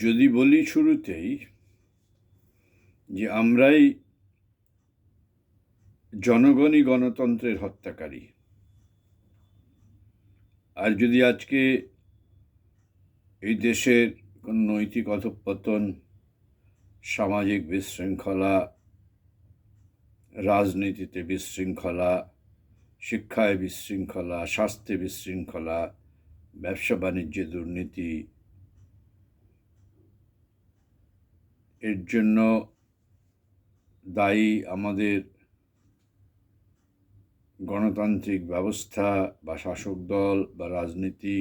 যদি বলি শুরুতেই যে আমরাই জনগণই গণতন্ত্রের হত্যাকারী, আর যদি আজকে এই দেশের কোনো নৈতিক অধঃপতন, সামাজিক বিশৃঙ্খলা, রাজনীতিতে বিশৃঙ্খলা, শিক্ষায় বিশৃঙ্খলা, স্বাস্থ্যে বিশৃঙ্খলা, ব্যবসা বাণিজ্যে দুর্নীতি, এর জন্য দায়ী আমাদের গণতান্ত্রিক ব্যবস্থা বা শাসক দল বা রাজনীতি,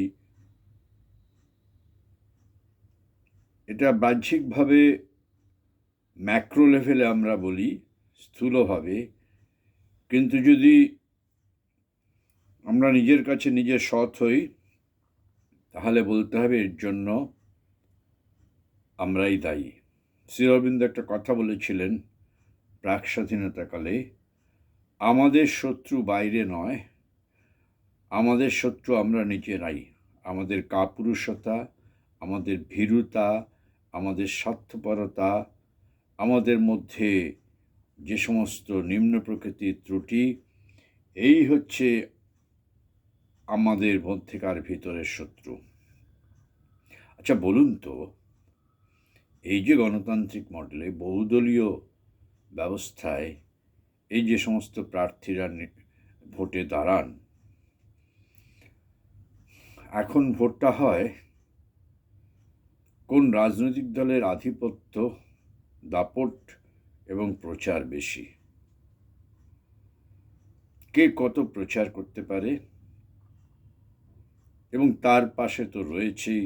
এটা বাহ্যিকভাবে ম্যাক্রো লেভেলে আমরা বলি, স্থূলভাবে। কিন্তু যদি আমরা নিজের কাছে নিজে সৎ হই, তাহলে বলতে হবে এর জন্য আমরাই দায়ী। শ্রী অরবিন্দ একটা কথা বলেছিলেন প্রাক স্বাধীনতাকালে, আমাদের শত্রু বাইরে নয়, আমাদের শত্রু আমরা নিজেরাই। আমাদের কাপুরুষতা, আমাদের ভীরুতা, আমাদের স্বার্থপরতা, আমাদের মধ্যে যে সমস্ত নিম্ন প্রকৃতির ত্রুটি, এই হচ্ছে আমাদের মধ্যেকার ভিতরের শত্রু। আচ্ছা বলুন তো, এই যে গণতান্ত্রিক মডেলে বহুদলীয় ব্যবস্থায় এই যে সমস্ত প্রার্থীরা ভোটে দাঁড়ান, এখন ভোটটা হয় কোন রাজনৈতিক দলের আধিপত্য, দাপট এবং প্রচার বেশি, কে কত প্রচার করতে পারে, এবং তার পাশে তো রয়েছেই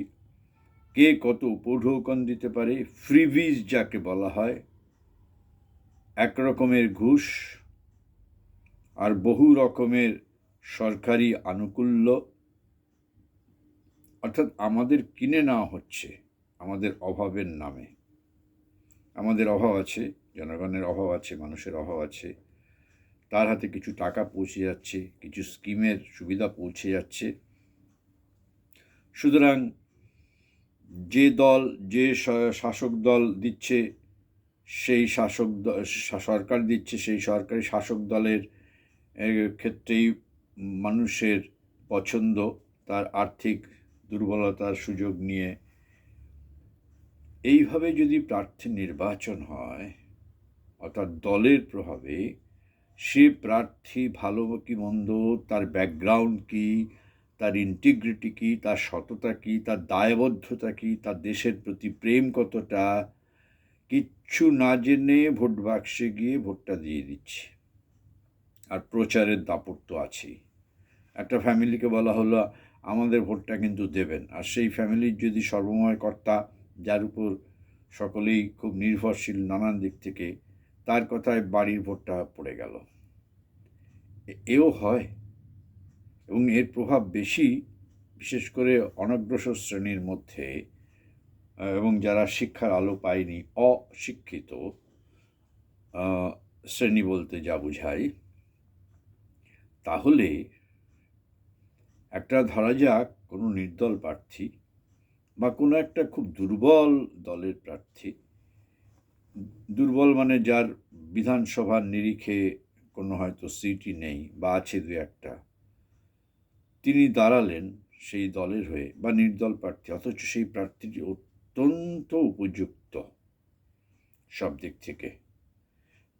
কে কত উপঢৌকন দিতে পারে, ফ্রিবিজ যাকে বলা হয়, এক রকমের ঘুষ আর বহু রকমের সরকারি আনুকূল্য, অর্থাৎ আমাদের কিনে নেওয়া হচ্ছে আমাদের অভাবের নামে। আমাদের অভাব আছে, জনগণের অভাব আছে, মানুষের অভাব আছে, তার হাতে কিছু টাকা পৌঁছে যাচ্ছে, কিছু স্কিমের সুবিধা পৌঁছে যাচ্ছে। সুতরাং যে দল, যে শাসক দল দিচ্ছে, সেই সরকার দিচ্ছে, সেই সরকারি শাসক দলের ক্ষেত্রেই মানুষের পছন্দ, তার আর্থিক দুর্বলতার সুযোগ নিয়ে এইভাবে যদি প্রার্থী নির্বাচন হয়, অর্থাৎ দলের প্রভাবে, সে প্রার্থী ভালো কি মন্দ, তার ব্যাকগ্রাউন্ড কি, তার ইন্টিগ্রিটি কি, তার সততা কি, তার দায়বদ্ধতা কি, তার দেশের প্রতি প্রেম কতটা, কিচ্ছু না জেনে ভোট বাক্সে গিয়ে ভোটটা দিয়ে দিচ্ছে। আর প্রচারের দাপট তো আছেই। একটা ফ্যামিলিকে বলা হলো আমাদের ভোটটা কিন্তু দেবেন, আর সেই ফ্যামিলির যদি সর্বময় কর্তা, যার উপর সকলেই খুব নির্ভরশীল নানান দিক থেকে, তার কথায় বাড়ির ভোটটা পড়ে গেল। এও হয়, এবং এর প্রভাব বেশি বিশেষ করে অনগ্রসর শ্রেণীর মধ্যে, এবং যারা শিক্ষার আলো পায়নি, অশিক্ষিত শ্রেণী বলতে যা বোঝায়। তাহলে একটা ধরা যাক কোনো নির্দল প্রার্থী বা কোনো একটা খুব দুর্বল দলের প্রার্থী, দুর্বল মানে যার বিধানসভার নিরিখে কোনো হয়তো সিটই নেই বা আছে দু একটা, তিনি দাঁড়ালেন সেই দলের হয়ে বা নির্দল প্রার্থী, অথচ সেই প্রার্থীটি অত্যন্ত উপযুক্ত সব দিক থেকে,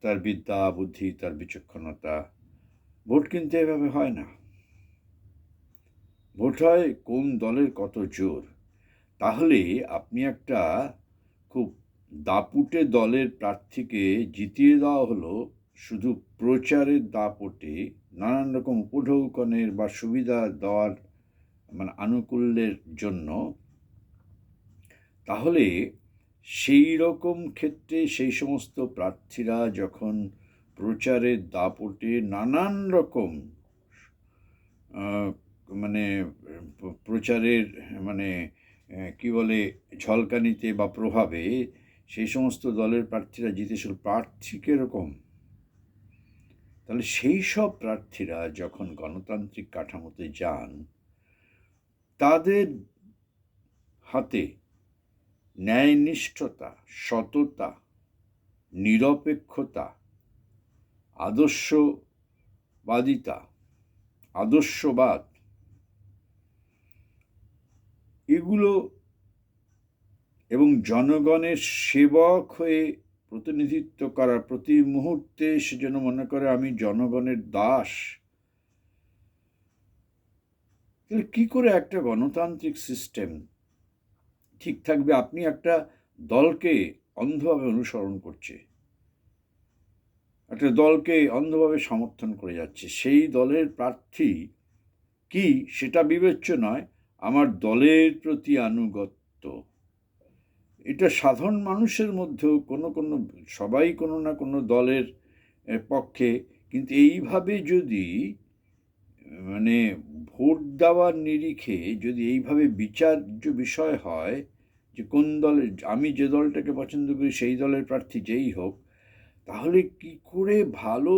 তার বিদ্যা বুদ্ধি, তার বিচক্ষণতা। ভোট কিন্তু এভাবে হয় না। ভোট হয় কোন দলের কত জোর। তাহলে আপনি একটা খুব দাপুটে দলের প্রার্থীকে জিতিয়ে দেওয়া হলো শুধু প্রচারের দাপটে, নানান রকম উপঢৌকনের বা সুবিধা দেওয়ার মানে আনুকূল্যের জন্য। তাহলে সেই রকম ক্ষেত্রে সেই সমস্ত প্রার্থীরা যখন প্রচারের দাপটে নানান রকম মানে প্রচারের মানে কি বলে ঝলকানিতে বা প্রভাবে সেই সমস্ত দলের প্রার্থীরা জিতেছিল, প্রার্থী কীরকম, তাহলে সেই সব প্রার্থীরা যখন গণতান্ত্রিক কাঠামোতে যান, তাদের হাতে ন্যায়নিষ্ঠতা, সততা, নিরপেক্ষতা, আদর্শবাদিতা, আদর্শবাদ, এগুলো এবং জনগণের সেবক হয়ে প্রতিনিধিত্ব করা, প্রতি মুহূর্তে সে যেন মনে করে আমি জনগণের দাস। তাহলে কি করে একটা গণতান্ত্রিক সিস্টেম ঠিক থাকবে? আপনি একটা দলকে অন্ধভাবে অনুসরণ করছে, একটা দলকে অন্ধভাবে সমর্থন করে যাচ্ছে, সেই দলের প্রার্থী কি সেটা বিবেচ্য নয়, আমার দলের প্রতি আনুগত্য। এটা সাধারণ মানুষের মধ্যেও সবাই কোনো না কোনো দলের পক্ষে, কিন্তু এইভাবে যদি মানে ভোট দেওয়ার নিরিখে যদি এইভাবে বিচার্য বিষয় হয় যে কোন দলের, আমি যে দলটাকে পছন্দ করি সেই দলের প্রার্থী যেই হোক, তাহলে কি করে ভালো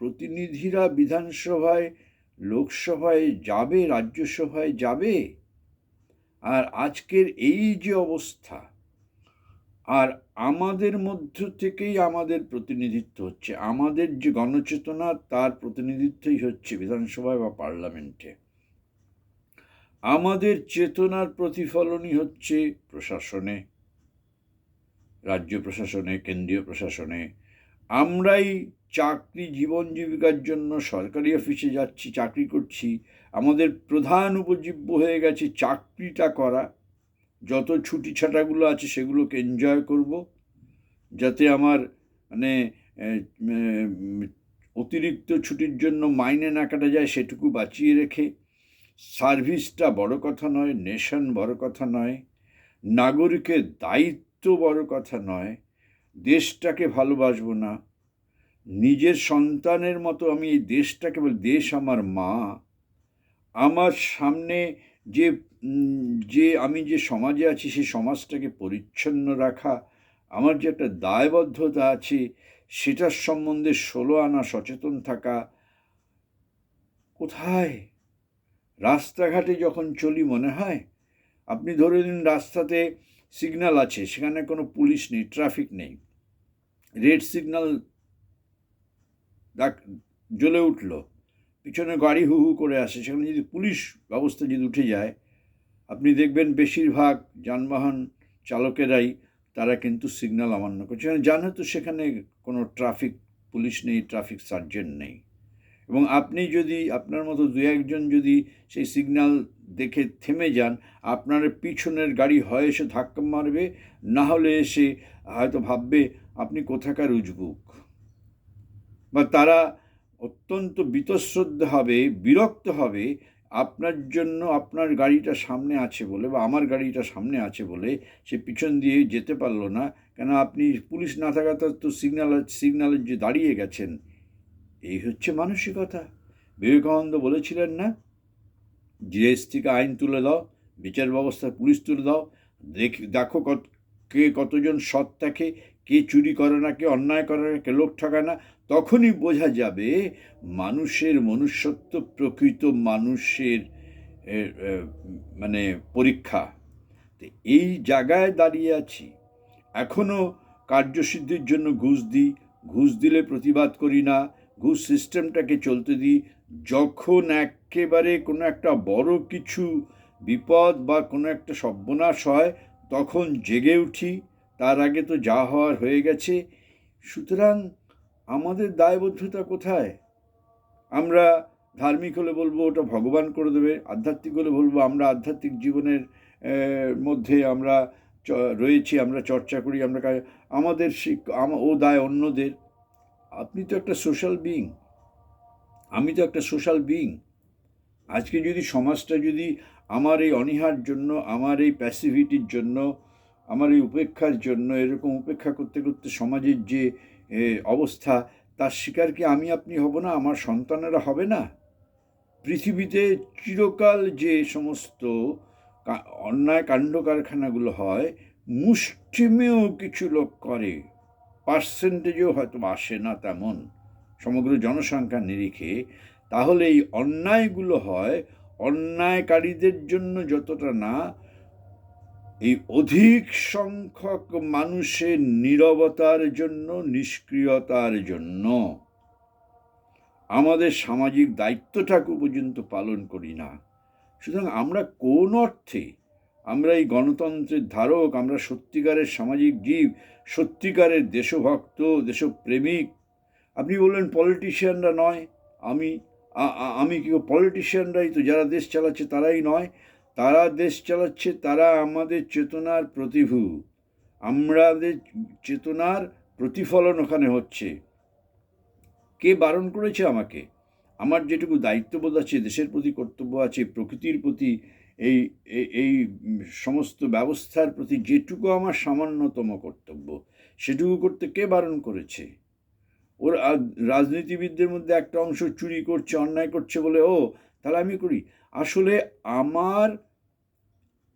প্রতিনিধিরা বিধানসভায়, লোকসভায় যাবে, রাজ্যসভায় যাবে? আর আজকের এই যে অবস্থা, আর আমাদের মধ্য থেকেই আমাদের প্রতিনিধিত্ব হচ্ছে, আমাদের যে গণচেতনা তার প্রতিনিধিত্বই হচ্ছে বিধানসভায় বা পার্লামেন্টে। আমাদের চেতনার প্রতিফলনই হচ্ছে প্রশাসনে, রাজ্য প্রশাসনে, কেন্দ্রীয় প্রশাসনে। আমরাই চাকরি, জীবন জীবিকার জন্য সরকারি অফিসে যাচ্ছি, চাকরি করছি, আমাদের প্রধান উপজীব্য হয়ে গেছে চাকরিটা করা। যত ছুটি ছাটাগুলো আছে সেগুলোকে এনজয় করব, যাতে আমার মানে অতিরিক্ত ছুটির জন্য মাইনে না কাটা যায় সেটুকু বাঁচিয়ে রেখে। সার্ভিসটা বড় কথা নয়, নেশন বড় কথা নয়, নাগরিকের দায়িত্ব বড় কথা নয়, দেশটাকে ভালোবাসবো না, নিজের সন্তানের মতো আমি এই দেশটাকে বলি, দেশ আমার মা। আমার সামনে যে যে আমি যে সমাজে আছি সেই সমাজটাকে পরিচ্ছন্ন রাখা আমার যে একটা দায়বদ্ধতা আছে, সেটার সম্বন্ধে 16 আনা সচেতন থাকা। কোথায়? রাস্তাঘাটে যখন চলি মনে হয়, আপনি ধরে নিন রাস্তাতে সিগন্যাল আছে, সেখানে কোনো পুলিশ নেই, ট্রাফিক নেই, রেড সিগন্যাল জ্বলে উঠল, পিছনে গাড়ি হু হু করে আসে, সেখানে যদি পুলিশ ব্যবস্থা যদি উঠে যায়, আপনি দেখবেন বেশিরভাগ যানবাহন চালকেরাই তারা কিন্তু সিগন্যাল অমান্য করছে, জানে তো সেখানে কোনো ট্রাফিক পুলিশ নেই, ট্রাফিক সার্জেন্ট নেই। এবং আপনি যদি আপনার মতো দু একজন যদি সেই সিগন্যাল দেখে থেমে যান, আপনার পিছনের গাড়ি হয় এসে ধাক্কা মারবে, না হলে এসে হয়তো ভাববে আপনি কোথাকার উজবুক, বা তারা অত্যন্ত বীতশ্রদ্ধা হবে, বিরক্ত হবে আপনার জন্য, আপনার গাড়িটা সামনে আছে বলে বা আমার গাড়িটা সামনে আছে বলে সে পিছন দিয়ে যেতে পারলো না, কেন আপনি পুলিশ না থাকাতে তো সিগন্যালের যে দাঁড়িয়ে গেছেন। এই হচ্ছে মানসিকতা। বিবেকানন্দ বলেছিলেন না, জিএসটিকে আইন তুলে দাও, বিচার ব্যবস্থা পুলিশ তুলে দাও, দেখো কে কতজন সৎ থাকে, কে চুরি করে না, কে অন্যায় করে না, কে লোক ঠকায় না, তখনই বোঝা যাবে মানুষের মনুষ্যত্ব, প্রকৃত মানুষের মানে পরীক্ষা। তো এই জায়গায় দাঁড়িয়ে আছি। এখনও কার্যসিদ্ধির জন্য ঘুষ দিলে প্রতিবাদ করি না, ঘুষ সিস্টেমটাকে চলতে দিই। যখন একেবারে কোনো একটা বড় কিছু বিপদ বা কোনো একটা সর্বনাশ হয় তখন জেগে উঠি, তার আগে তো যা হওয়ার হয়ে গেছে। সুতরাং আমাদের দায়বদ্ধতা কোথায়? আমরা ধার্মিক হলে বলবো ওটা ভগবান করে দেবে, আধ্যাত্মিক হলে বলবো আমরা আধ্যাত্মিক জীবনের মধ্যে আমরা রয়েছি, আমরা চর্চা করি, আমরা আমাদের ও দায় অন্যদের। আপনি তো একটা সোশ্যাল বিইং, আমি তো একটা সোশ্যাল বিইং। আজকে যদি সমাজটা যদি আমার এই অনীহার জন্য, আমার এই প্যাসিভিটির জন্য, আমার এই উপেক্ষার জন্য, এরকম উপেক্ষা করতে করতে সমাজের যে অবস্থা, তার শিকার কি আমি আপনি হব না? আমার সন্তানেরা হবে না? পৃথিবীতে চিরকাল যে সমস্ত অন্যায় কাণ্ড কারখানাগুলো হয়, মুষ্টিমেয় কিছু লোক করে, পার্সেন্টেজও হয়তো আসে না তেমন সমগ্র জনসংখ্যার নিরিখে। তাহলে এই অন্যায়গুলো হয় অন্যায়কারীদের জন্য যতটা না, এই অধিক সংখ্যক মানুষের নীরবতার জন্য, নিষ্ক্রিয়তার জন্য আমাদের সামাজিক দায়িত্বটাকে পর্যন্ত পালন করি না। সুতরাং আমরা কোন অর্থে আমরা এই গণতন্ত্রের ধারক, আমরা সত্যিকারের সামাজিক জীব, সত্যিকারের দেশভক্ত, দেশপ্রেমিক। আপনি বললেন পলিটিশিয়ানরা নয়, আমি কি পলিটিশিয়ানরাই তো যারা দেশ চালাচ্ছে তারাই নয়? তারা দেশ চালাচ্ছে, তারা আমাদের চেতনার প্রতিভূ, আমাদের চেতনার প্রতিফলন ওখানে হচ্ছে। কে বারণ করেছে আমাকে? আমার যেটুকু দায়িত্ববোধ আছে, দেশের প্রতি কর্তব্য আছে, প্রকৃতির প্রতি, এই এই সমস্ত ব্যবস্থার প্রতি যেটুকু আমার সামান্যতম কর্তব্য, সেটুকু করতে কে বারণ করেছে? ওর রাজনীতিবিদদের মধ্যে একটা অংশ চুরি করছে, অন্যায় করছে বলে তাহলে আমি করি। আসলে আমার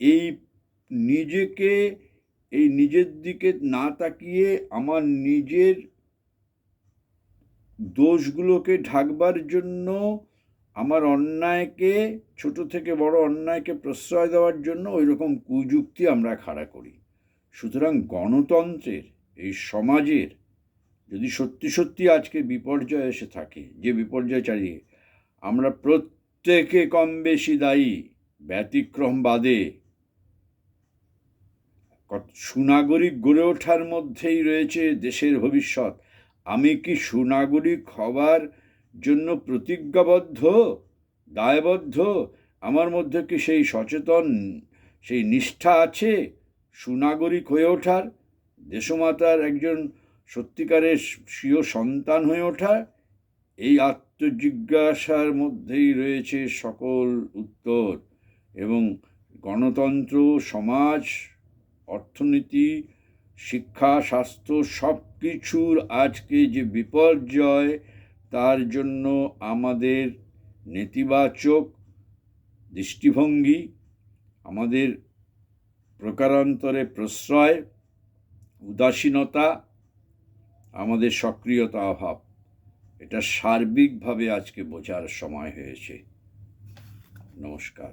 এই নিজেকে, এই নিজের দিকে না তাকিয়ে আমার নিজের দোষগুলোকে ঢাকবার জন্য, আমার অন্যায়কে, ছোট থেকে বড় অন্যায়কে প্রশ্রয় দেওয়ার জন্য ওই রকম কুযুক্তি আমরা খাড়া করি। সুতরাং গণতন্ত্রের, এই সমাজের যদি সত্যি সত্যি আজকে বিপর্যয় এসে থাকে, যে বিপর্যয় চালিয়ে আমরা প্রত্যেকে কম বেশি দায়ী, ব্যতিক্রম বাদে, সুনাগরিক গড়ে ওঠার মধ্যেই রয়েছে দেশের ভবিষ্যৎ। আমি কি সুনাগরিক হবার জন্য প্রতিজ্ঞাবদ্ধ, দায়বদ্ধ? আমার মধ্যে কি সেই সচেতন, সেই নিষ্ঠা আছে সুনাগরিক হয়ে ওঠার, দেশমাতার একজন সত্যিকারের স্বীয় সন্তান হয়ে ওঠা? এই আত্মজিজ্ঞাসার মধ্যেই রয়েছে সকল উত্তর। এবং গণতন্ত্র, সমাজ, অর্থনীতি, শিক্ষা, স্বাস্থ্য সব কিছুর আজকে যে বিপর্যয়, তার জন্য আমাদের নেতিবাচক দৃষ্টিভঙ্গি, আমাদের প্রকারান্তরে প্রশ্রয়, উদাসীনতা, আমাদের সক্রিয়তা অভাব, এটা সার্বিকভাবে আজকে বোঝার সময় হয়েছে। নমস্কার।